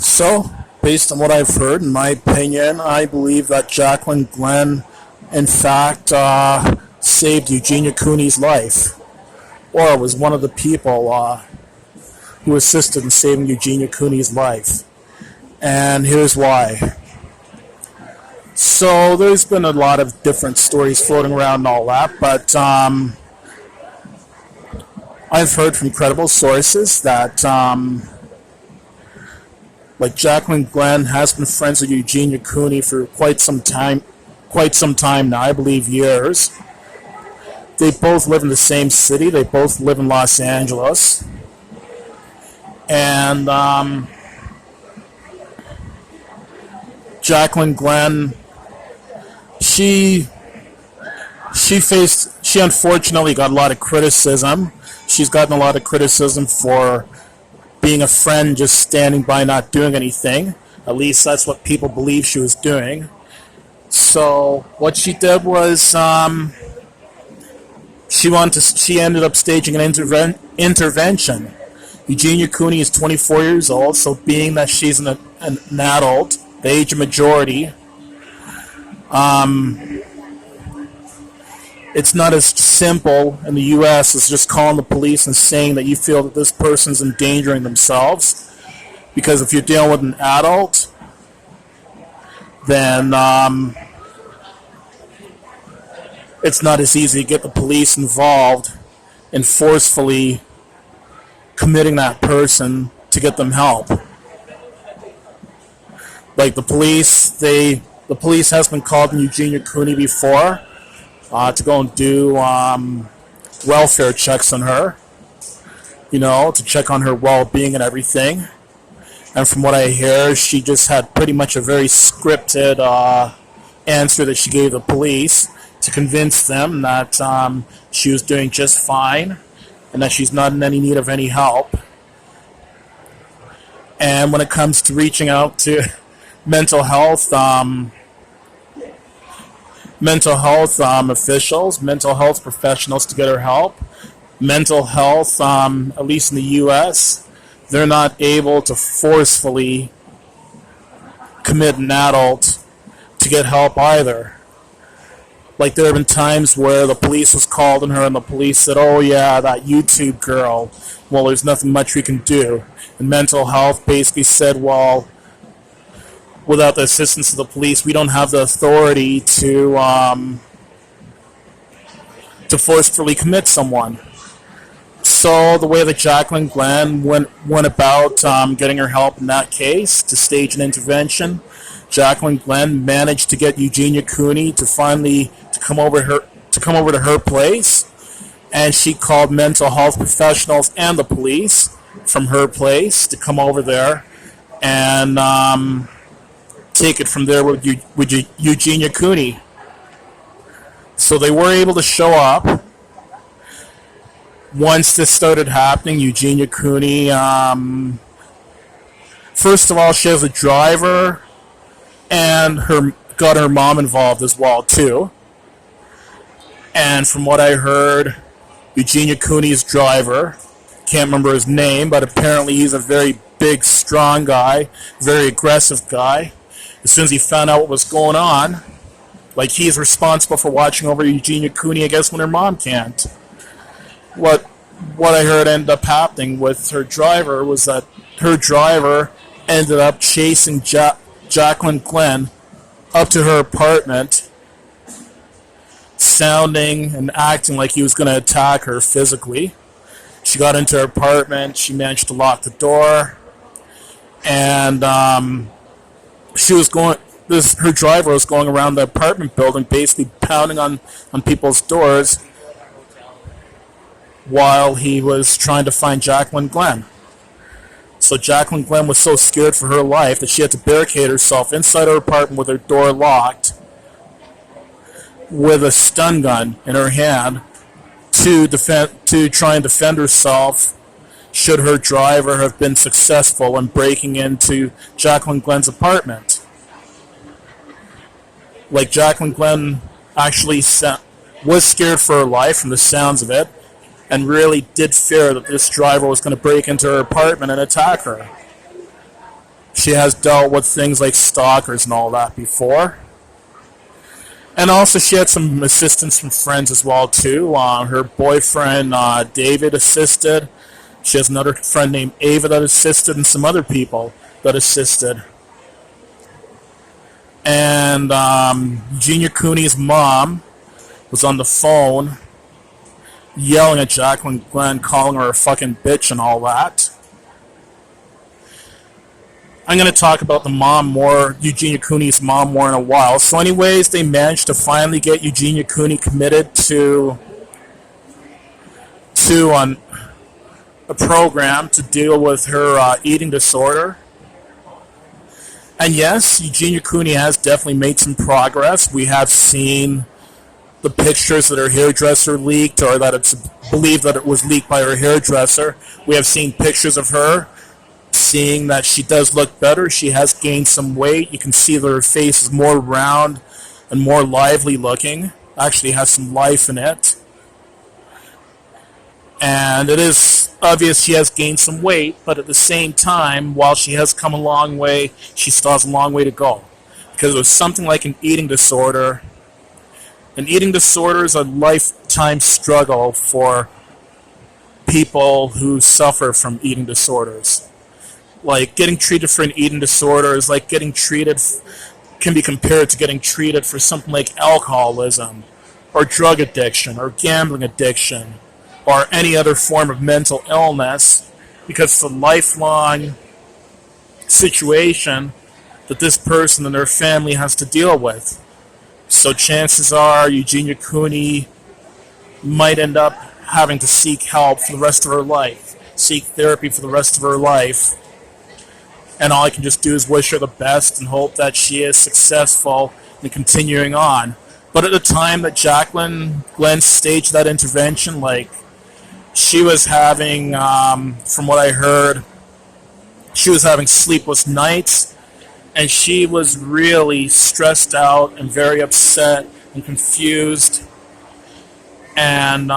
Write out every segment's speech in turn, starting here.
So, based on what I've heard, in my opinion, I believe that Jaclyn Glenn, in fact, saved Eugenia Cooney's life, or was one of the people who assisted in saving Eugenia Cooney's life. And here's why. So, there's been a lot of different stories floating around and all that, but I've heard from credible sources that like Jaclyn Glenn has been friends with Eugenia Cooney for quite some time now, I believe years. They both live in the same city. They both live in Los Angeles. And Jaclyn Glenn, she unfortunately got a lot of criticism. She's gotten a lot of criticism for being a friend, just standing by, not doing anything. At least that's what people believe she was doing. So what she did was she ended up staging an intervention. Eugenia Cooney is 24 years old, so being that she's an adult, the age of majority, it's not as simple in the U.S. as just calling the police and saying that you feel that this person's endangering themselves. Because if you're dealing with an adult, then it's not as easy to get the police involved in forcefully committing that person to get them help. Like the police has been called in Eugenia Cooney before, to go and do welfare checks on her, to check on her well-being and everything. And from what I hear, she just had pretty much a very scripted answer that she gave the police to convince them that she was doing just fine and that she's not in any need of any help. And when it comes to reaching out to mental health officials, mental health professionals to get her help. Mental health, at least in the U.S., they're not able to forcefully commit an adult to get help either. Like there have been times where the police was called on her and the police said, "Oh yeah, that YouTube girl, well there's nothing much we can do." And mental health basically said, "Well, without the assistance of the police, we don't have the authority to forcefully commit someone." So the way that Jaclyn Glenn went about getting her help in that case to stage an intervention, Jaclyn Glenn managed to get Eugenia Cooney to come over to her place, and she called mental health professionals and the police from her place to come over there and take it from there with Eugenia Cooney. So they were able to show up. Once this started happening, Eugenia Cooney, first of all, she has a driver and got her mom involved as well too. And from what I heard, Eugenia Cooney's driver, can't remember his name, but apparently he's a very big, strong guy, very aggressive guy. As soon as he found out what was going on, like he's responsible for watching over Eugenia Cooney, I guess, when her mom can't. What I heard ended up happening with her driver was that her driver ended up chasing Jaclyn Glenn up to her apartment, sounding and acting like he was going to attack her physically. She got into her apartment, she managed to lock the door, and her driver was going around the apartment building basically pounding on people's doors while he was trying to find Jaclyn Glenn. So Jaclyn Glenn was so scared for her life that she had to barricade herself inside her apartment with her door locked with a stun gun in her hand to try and defend herself should her driver have been successful in breaking into Jaclyn Glenn's apartment. Like Jaclyn Glenn actually was scared for her life from the sounds of it, and really did fear that this driver was going to break into her apartment and attack her. She has dealt with things like stalkers and all that before. And also she had some assistance from friends as well too. Her boyfriend David assisted. She has another friend named Ava that assisted, and some other people that assisted. And Eugenia Cooney's mom was on the phone yelling at Jaclyn Glenn, calling her a fucking bitch and all that. I'm going to talk about the mom more, Eugenia Cooney's mom, more in a while. So anyways, they managed to finally get Eugenia Cooney committed to a program to deal with her eating disorder. And yes, Eugenia Cooney has definitely made some progress. We have seen the pictures that her hairdresser leaked, or that it's believed that it was leaked by her hairdresser. We have seen pictures of her, seeing that she does look better. She has gained some weight. You can see that her face is more round and more lively looking. Actually has some life in it. And it is obvious she has gained some weight, but at the same time, while she has come a long way, she still has a long way to go. Because it was something like an eating disorder. An eating disorder is a lifetime struggle for people who suffer from eating disorders. Like, getting treated for an eating disorder is like getting treated, can be compared to getting treated for something like alcoholism, or drug addiction, or gambling addiction, or any other form of mental illness, because it's a lifelong situation that this person and their family has to deal with. So chances are Eugenia Cooney might end up having to seek help for the rest of her life, seek therapy for the rest of her life. And all I can just do is wish her the best and hope that she is successful in continuing on. But at the time that Jaclyn Glenn staged that intervention, like, she was having, from what I heard, she was having sleepless nights, and she was really stressed out and very upset and confused, and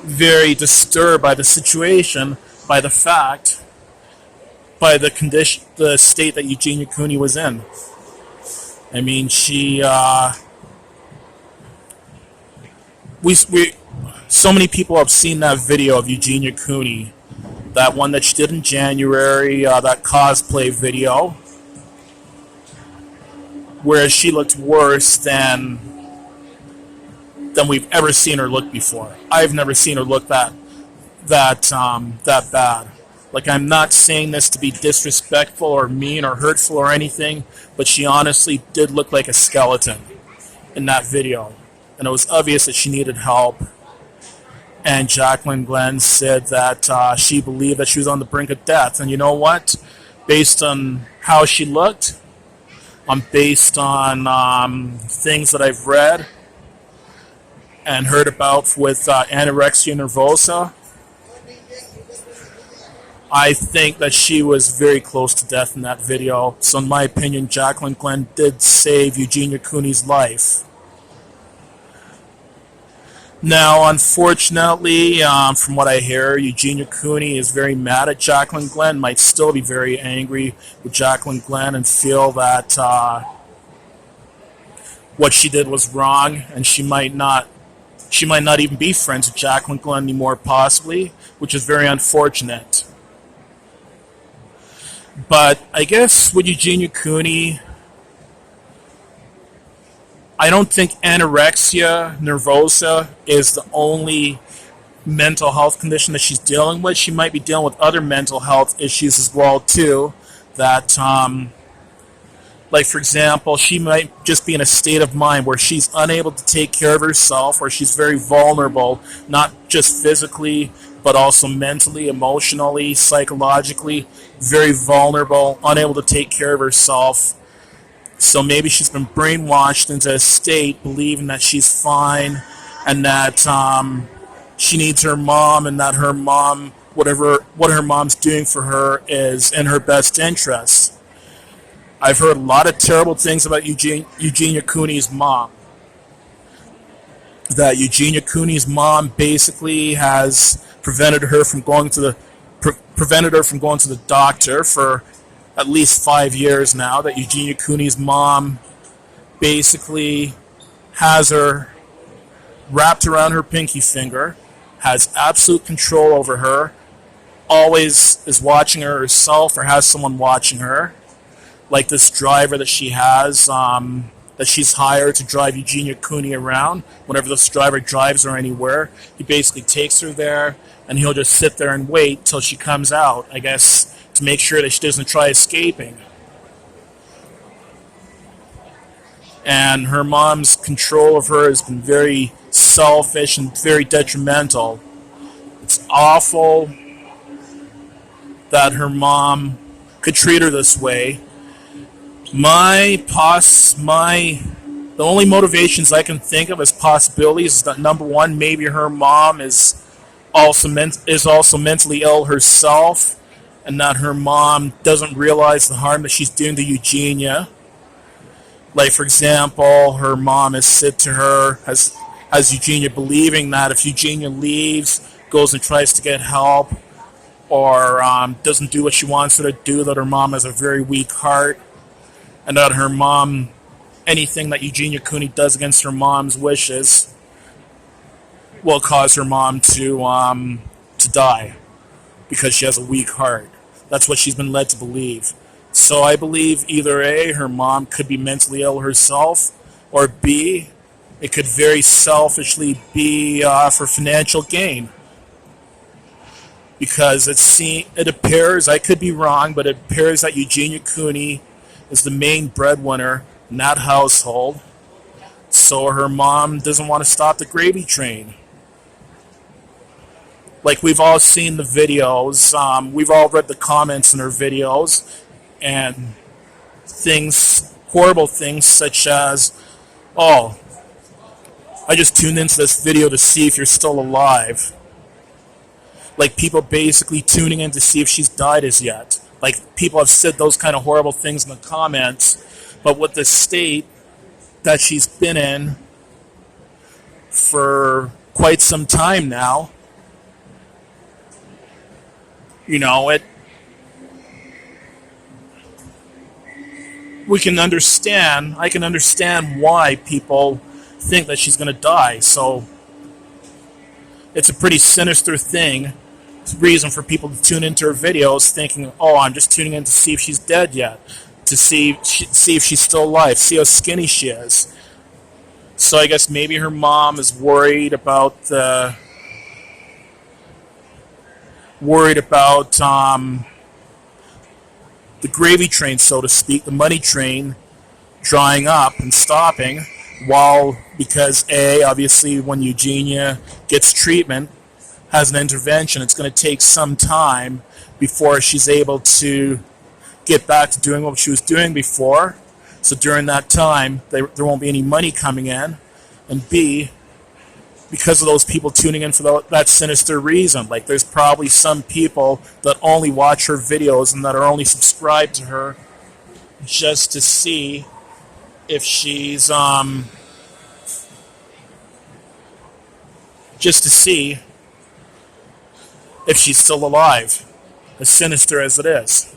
very disturbed by the situation, by the fact, by the condition, the state that Eugenia Cooney was in. I mean, she, so many people have seen that video of Eugenia Cooney, that one that she did in January, that cosplay video, where she looked worse than we've ever seen her look before. I've never seen her look that bad. Like, I'm not saying this to be disrespectful or mean or hurtful or anything, but she honestly did look like a skeleton in that video. And it was obvious that she needed help. And Jaclyn Glenn said that she believed that she was on the brink of death. And you know what? Based on how she looked, based on things that I've read and heard about with anorexia nervosa, I think that she was very close to death in that video. So in my opinion, Jaclyn Glenn did save Eugenia Cooney's life. Now, unfortunately, from what I hear, Eugenia Cooney is very mad at Jaclyn Glenn, might still be very angry with Jaclyn Glenn and feel that what she did was wrong, and she might not even be friends with Jaclyn Glenn anymore, possibly, which is very unfortunate. But I guess with Eugenia Cooney, I don't think anorexia nervosa is the only mental health condition that she's dealing with. She might be dealing with other mental health issues as well, too. That, like, for example, she might just be in a state of mind where she's unable to take care of herself, or she's very vulnerable, not just physically, but also mentally, emotionally, psychologically, very vulnerable, unable to take care of herself. So maybe she's been brainwashed into a state believing that she's fine and that she needs her mom, and that her mom, what her mom's doing for her is in her best interest. I've heard a lot of terrible things about Eugenia Cooney's mom. That Eugenia Cooney's mom basically has prevented her from going to prevented her from going to the doctor for at least 5 years now. That Eugenia Cooney's mom basically has her wrapped around her pinky finger, has absolute control over her, always is watching her herself or has someone watching her, like this driver that she has, that she's hired to drive Eugenia Cooney around. Whenever this driver drives her anywhere, he basically takes her there, and he'll just sit there and wait till she comes out, I guess, to make sure that she doesn't try escaping. And her mom's control of her has been very selfish and very detrimental. It's awful that her mom could treat her this way. The only motivations I can think of as possibilities is that, number one, maybe her mom is also mentally ill herself, and that her mom doesn't realize the harm that she's doing to Eugenia. Like, for example, her mom has said to her, has Eugenia believing that if Eugenia leaves, goes and tries to get help, or doesn't do what she wants her to do, that her mom has a very weak heart, and that her mom, anything that Eugenia Cooney does against her mom's wishes will cause her mom to die because she has a weak heart. That's what she's been led to believe. So I believe either A, her mom could be mentally ill herself, or B, it could very selfishly be for financial gain. Because it appears, I could be wrong, but it appears that Eugenia Cooney is the main breadwinner in that household. So her mom doesn't want to stop the gravy train. Like, we've all seen the videos, we've all read the comments in her videos, and horrible things such as, oh, I just tuned into this video to see if you're still alive. Like, people basically tuning in to see if she's died as yet. Like, people have said those kind of horrible things in the comments, but with the state that she's been in for quite some time now, you know, I can understand why people think that she's going to die. So it's a pretty sinister thing. It's a reason for people to tune into her videos thinking, oh, I'm just tuning in to see if she's dead yet, to see if she's still alive, see how skinny she is. So I guess maybe her mom is worried about the gravy train, so to speak, the money train drying up and stopping, because A, obviously when Eugenia gets treatment, has an intervention, it's going to take some time before she's able to get back to doing what she was doing before. So during that time, there won't be any money coming in. And B, because of those people tuning in for that sinister reason. Like, there's probably some people that only watch her videos and that are only subscribed to her just to see if she's still alive, as sinister as it is.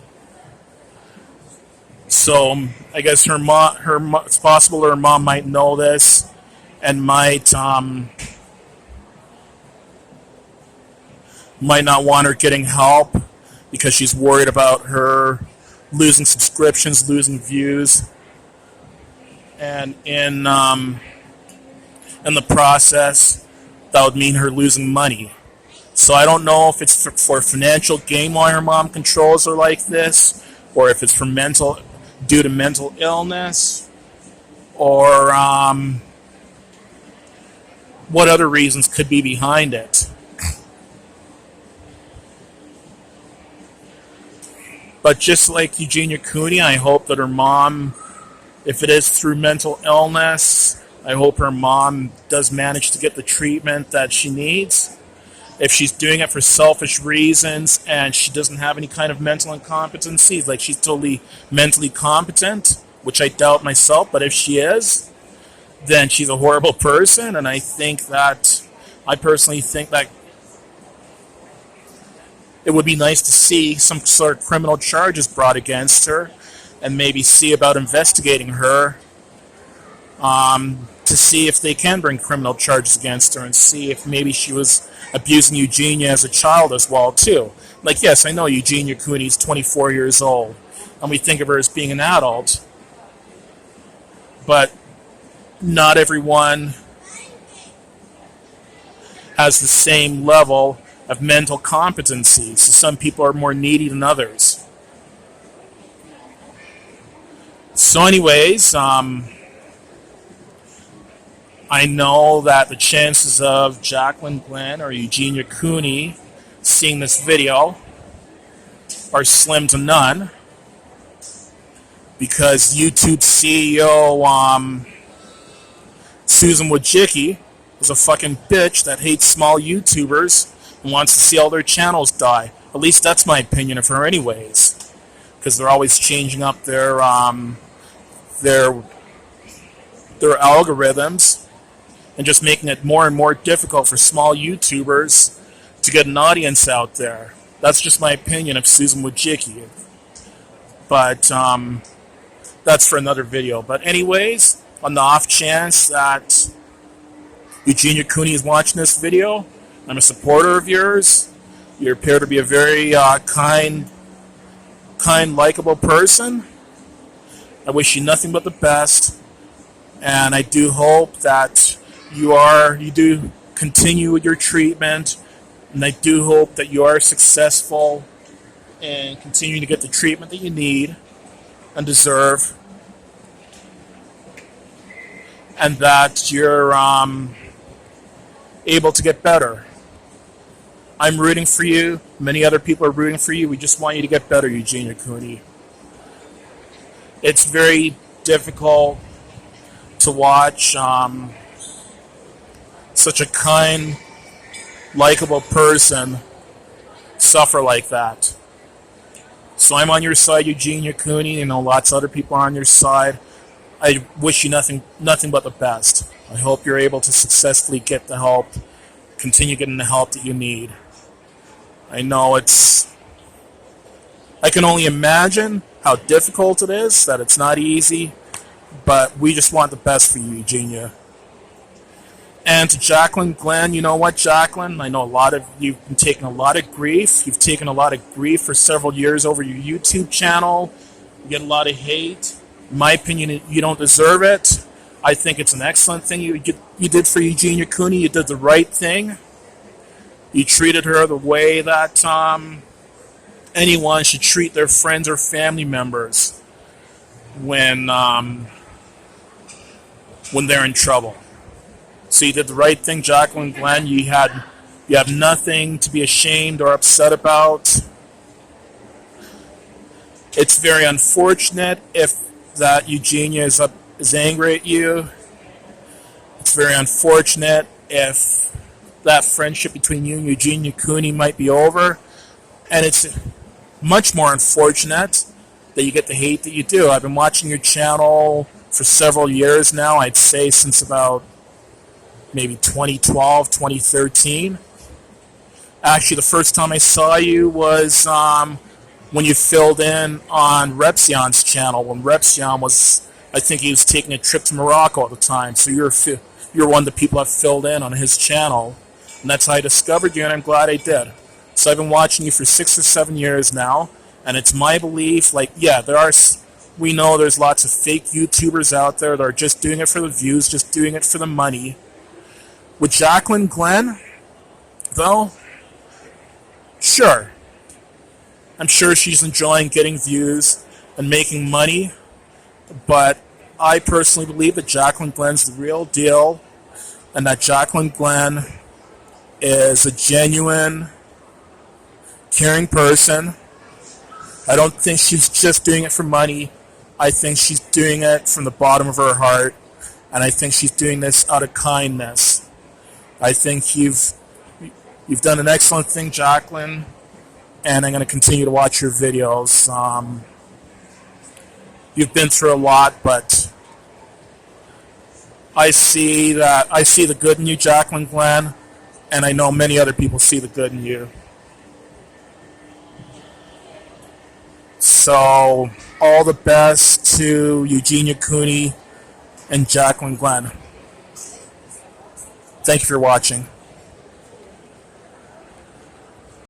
So I guess it's possible her mom might know this and might not want her getting help because she's worried about her losing subscriptions, losing views, and in the process, that would mean her losing money. So I don't know if it's for financial gain why her mom controls her like this, or if it's due to mental illness, or what other reasons could be behind it. But just like Eugenia Cooney, I hope that her mom, if it is through mental illness, I hope her mom does manage to get the treatment that she needs. If she's doing it for selfish reasons and she doesn't have any kind of mental incompetencies, like she's totally mentally competent, which I doubt myself, but if she is, then she's a horrible person. And I personally think that it would be nice to see some sort of criminal charges brought against her, and maybe see about investigating her, to see if they can bring criminal charges against her, and see if maybe she was abusing Eugenia as a child as well too. Like, yes, I know Eugenia Cooney's 24 years old, and we think of her as being an adult, but not everyone has the same level of mental competency. So some people are more needy than others. So anyways, I know that the chances of Jaclyn Glenn or Eugenia Cooney seeing this video are slim to none, because YouTube CEO Susan Wojcicki is a fucking bitch that hates small YouTubers and wants to see all their channels die. At least that's my opinion of her anyways, because they're always changing up their algorithms and just making it more and more difficult for small YouTubers to get an audience out there. That's just my opinion of Susan Wojcicki. But that's for another video. But anyways, on the off chance that Eugenia Cooney is watching this video, I'm a supporter of yours. You appear to be a very kind, likable person. I wish you nothing but the best, and I do hope that you do continue with your treatment, and I do hope that you are successful in continuing to get the treatment that you need and deserve, and that you're able to get better. I'm rooting for you. Many other people are rooting for you. We just want you to get better, Eugenia Cooney. It's very difficult to watch such a kind, likable person suffer like that. So I'm on your side, Eugenia Cooney. You know, lots of other people are on your side. I wish you nothing but the best. I hope you're able to successfully get the help, continue getting the help that you need. I know I can only imagine how difficult it is, that it's not easy, but we just want the best for you, Eugenia. And to Jaclyn Glenn, you know what, Jaclyn? I know a lot of you've been taking a lot of grief. You've taken a lot of grief for several years over your YouTube channel. You get a lot of hate. In my opinion, you don't deserve it. I think it's an excellent thing you did for Eugenia Cooney. You did the right thing. You treated her the way that anyone should treat their friends or family members when they're in trouble. So you did the right thing, Jaclyn Glenn. You have nothing to be ashamed or upset about. It's very unfortunate if that Eugenia is angry at you. It's very unfortunate if that friendship between you and Eugenia Cooney might be over. And it's much more unfortunate that you get the hate that you do. I've been watching your channel for several years now. I'd say since about maybe 2012, 2013. Actually, the first time I saw you was when you filled in on Repsion's channel. When Repsion was, I think he was taking a trip to Morocco at the time. So you're one of the people that filled in on his channel. And that's how I discovered you, and I'm glad I did. So I've been watching you for 6 or 7 years now, and it's my belief, like, yeah, we know there's lots of fake YouTubers out there that are just doing it for the views, just doing it for the money. With Jaclyn Glenn, though, sure. I'm sure she's enjoying getting views and making money, but I personally believe that Jaclyn Glenn's the real deal, and that Jaclyn Glenn is a genuine, caring person. I don't think she's just doing it for money. I think she's doing it from the bottom of her heart, and I think she's doing this out of kindness. I think you've done an excellent thing, Jaclyn, and I'm going to continue to watch your videos. You've been through a lot, but I see the good in you, Jaclyn Glenn, and I know many other people see the good in you. So all the best to Eugenia Cooney and Jaclyn Glenn. Thank you for watching.